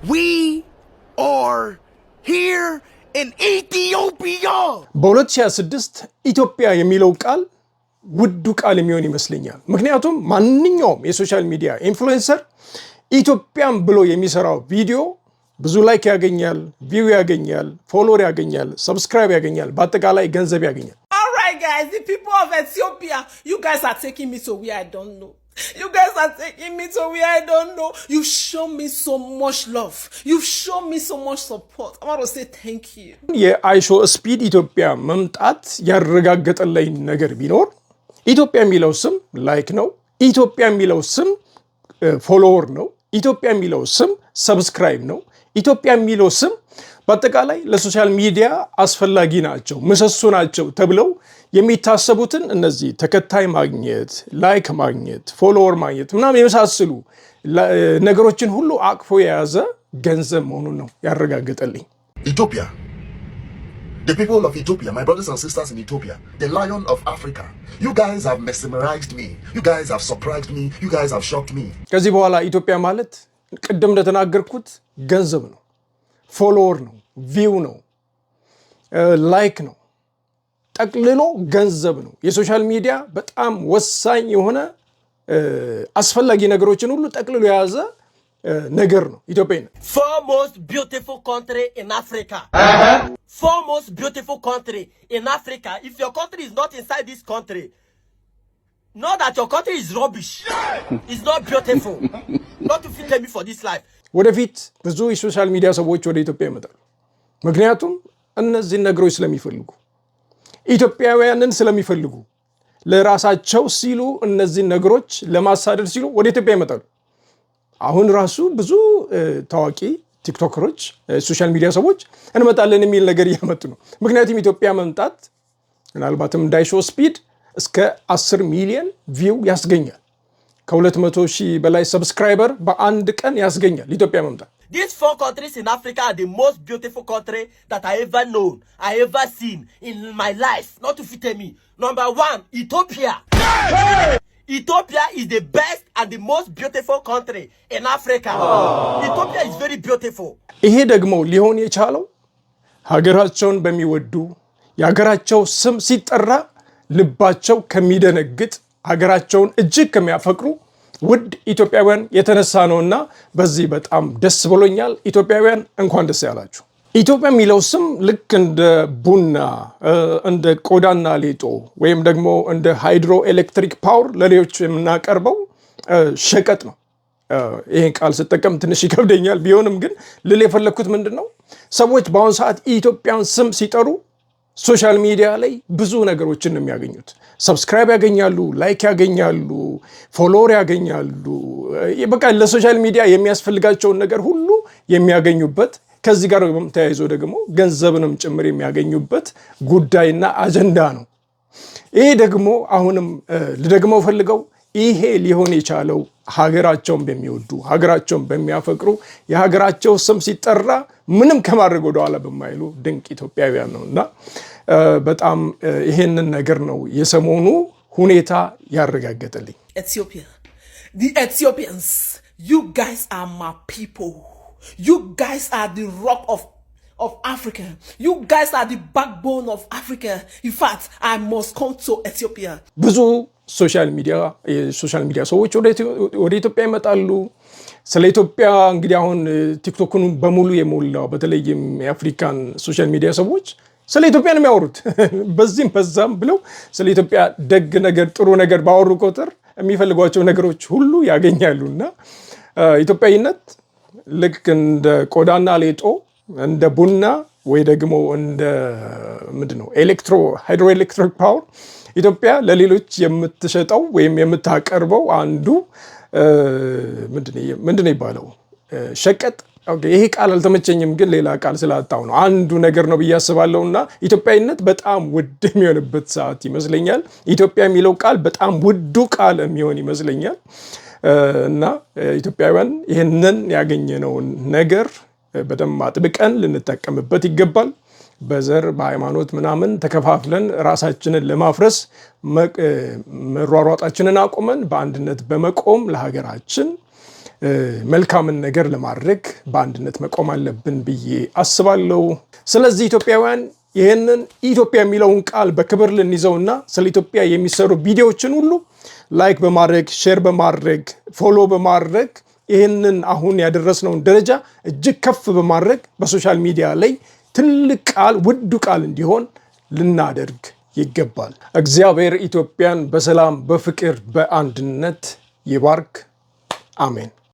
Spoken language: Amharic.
We are here in Ethiopia. በ2026 ኢትዮጵያ የሚለው ቃል ውዱ ቃል የሚሆን ይመስለኛል። ምክንያቱም ማንኛውም የሶሻል ሚዲያ ኢንፍሉዌንሰር ኢትዮጵያን ብሎ የሚሰራው ቪዲዮ ብዙ ላይክ ያገኛል፣ ቪው ያገኛል፣ ፎሎወር ያገኛል፣ ሰብስክራይብ ያገኛል፣ በአጠቃላይ ገንዘብ ያገኛል። All right guys, the people of Ethiopia, you guys are taking me to where I don't know. You guys are taking me to where I don't know. You show me so much love. You show me so much support. I want to say thank you. የአይሾ ስፒድ ኢትዮጵያ መምጣት ያረጋገጠልኝ ነገር ቢኖር ኢትዮጵያ የሚለው ስም ላይክ ነው። ኢትዮጵያ የሚለው ስም ፎሎወር ነው። ኢትዮጵያ የሚለው ስም ሰብስክራይብ ነው። ኢትዮጵያ የሚለው ስም በአጠቃላይ ለሶሻል ሚዲያ አስፈላጊ ናቸው፣ ምሰሶ ናቸው ተብለው የሚታሰቡትን እነዚህ ተከታይ ማግኘት፣ ላይክ ማግኘት፣ ፎሎወር ማግኘት ምናምን የመሳሰሉ ነገሮችን ሁሉ አቅፎ የያዘ ገንዘብ መሆኑን ነው ያረጋገጠልኝ። Ethiopia, the people of Ethiopia, my brothers and sisters in Ethiopia, the lion of Africa, you guys have mesmerized me, you guys have surprised me, you guys have shocked me. ከዚህ በኋላ ኢትዮጵያ ማለት ቅድም እንደተናገርኩት ገንዘብ ነው፣ ፎሎወር ነው፣ ቪው ነው፣ ላይክ ነው፣ ጠቅልሎ ገንዘብ ነው። የሶሻል ሚዲያ በጣም ወሳኝ የሆነ አስፈላጊ ነገሮችን ሁሉ ጠቅልሎ የያዘ ነገር ነው ኢትዮጵያ። Foremost beautiful country in Africa. Foremost beautiful country in Africa. If your country is not inside this country, know that your country is rubbish. It's not beautiful. Not to fit me for this life. ወደፊት ብዙ የሶሻል ሚዲያ ሰዎች ወደ ኢትዮጵያ ይመጣሉ። ምክንያቱም እነዚህ ነገሮች ስለሚፈልጉ፣ ኢትዮጵያውያንን ስለሚፈልጉ፣ ለራሳቸው ሲሉ እነዚህ ነገሮች ለማሳደድ ሲሉ ወደ ኢትዮጵያ ይመጣሉ። አሁን ራሱ ብዙ ታዋቂ ቲክቶከሮች፣ ሶሻል ሚዲያ ሰዎች እንመጣለን የሚል ነገር እያመጡ ነው። ምክንያቱም ኢትዮጵያ መምጣት ምናልባትም እንዳይሾ ስፒድ እስከ 10 ሚሊዮን ቪው ያስገኛል። ከ200,000 በላይ ሰብስክራይበር በአንድ ቀን ያስገኛል ኢትዮጵያ መምጣት። These 4 countries in Africa are the most beautiful country that I ever known, I ever seen in my life. Not to fit me. Number 1, Ethiopia. Ethiopia is the best and the most beautiful country in Africa. Ethiopia is very beautiful. ይሄ ደግሞ ሊሆን የቻለው ሀገራቸውን በሚወዱ የሀገራቸው ስም ሲጠራ ልባቸው ከሚደነግጥ ሀገራቸውን እጅግ ከሚያፈቅሩ ውድ ኢትዮጵያውያን የተነሳ ነውና በዚህ በጣም ደስ ብሎኛል። ኢትዮጵያውያን እንኳን ደስ ያላችሁ። ኢትዮጵያ የሚለው ስም ልክ እንደ ቡና፣ እንደ ቆዳና ሌጦ ወይም ደግሞ እንደ ሃይድሮ ኤሌክትሪክ ፓወር ለሌሎች የምናቀርበው ሸቀጥ ነው። ይሄን ቃል ስጠቀም ትንሽ ይከብደኛል። ቢሆንም ግን ልል የፈለግኩት ምንድን ነው፣ ሰዎች በአሁኑ ሰዓት ኢትዮጵያን ስም ሲጠሩ ሶሻል ሚዲያ ላይ ብዙ ነገሮችን ነው የሚያገኙት። ሰብስክራይብ ያገኛሉ፣ ላይክ ያገኛሉ፣ ፎሎወር ያገኛሉ። በቃ ለሶሻል ሚዲያ የሚያስፈልጋቸውን ነገር ሁሉ የሚያገኙበት፣ ከዚህ ጋር ተያይዞ ደግሞ ገንዘብንም ጭምር የሚያገኙበት ጉዳይና አጀንዳ ነው። ይሄ ደግሞ አሁንም ልደግመው ፈልገው ይሄ ሊሆን የቻለው ሀገራቸውን በሚወዱ ሀገራቸውን በሚያፈቅሩ የሀገራቸው ስም ሲጠራ ምንም ከማድረግ ወደኋላ በማይሉ ድንቅ ኢትዮጵያውያን ነውና በጣም ይሄንን ነገር ነው የሰሞኑ ሁኔታ ያረጋገጠልኝ። Ethiopia. The Ethiopians, you guys are my people. You guys are the rock of Africa. You guys are the backbone of Africa. In fact, I must come to Ethiopia. ብዙ ሶሻል ሚዲያ ሰዎች ወደ ኢትዮጵያ ይመጣሉ። ስለ ኢትዮጵያ እንግዲህ አሁን ቲክቶክን በሙሉ የሞላው በተለይም የአፍሪካን ሶሻል ሚዲያ ሰዎች ስለ ኢትዮጵያ ነው የሚያወሩት። በዚህም በዛም ብለው ስለ ኢትዮጵያ ደግ ነገር ጥሩ ነገር ባወሩ ቁጥር የሚፈልጓቸው ነገሮች ሁሉ ያገኛሉና ኢትዮጵያዊነት ልክ እንደ ቆዳና ሌጦ፣ እንደ ቡና ወይ ደግሞ እንደ ምንድነው ሃይድሮ ኤሌክትሪክ ፓወር ኢትዮጵያ ለሌሎች የምትሸጠው ወይም የምታቀርበው አንዱ ምንድነው ይባለው ሸቀጥ። ይሄ ቃል አልተመቸኝም፣ ግን ሌላ ቃል ስላጣው ነው አንዱ ነገር ነው ብዬ አስባለሁና ኢትዮጵያዊነት በጣም ውድ የሚሆንበት ሰዓት ይመስለኛል። ኢትዮጵያ የሚለው ቃል በጣም ውዱ ቃል የሚሆን ይመስለኛል። እና ኢትዮጵያውያን ይህንን ያገኘነውን ነገር በደንብ አጥብቀን ልንጠቀምበት ይገባል። በዘር በሃይማኖት ምናምን ተከፋፍለን ራሳችንን ለማፍረስ መሯሯጣችንን አቁመን በአንድነት በመቆም ለሀገራችን መልካምን ነገር ለማድረግ በአንድነት መቆም አለብን ብዬ አስባለሁ። ስለዚህ ኢትዮጵያውያን ይህንን ኢትዮጵያ የሚለውን ቃል በክብር ልንይዘውና ስለ ኢትዮጵያ የሚሰሩ ቪዲዮዎችን ሁሉ ላይክ በማድረግ ሼር በማድረግ ፎሎ በማድረግ ይህንን አሁን ያደረስነውን ደረጃ እጅግ ከፍ በማድረግ በሶሻል ሚዲያ ላይ ትልቅ ቃል ውዱ ቃል እንዲሆን ልናደርግ ይገባል። እግዚአብሔር ኢትዮጵያን በሰላም በፍቅር በአንድነት ይባርክ። አሜን።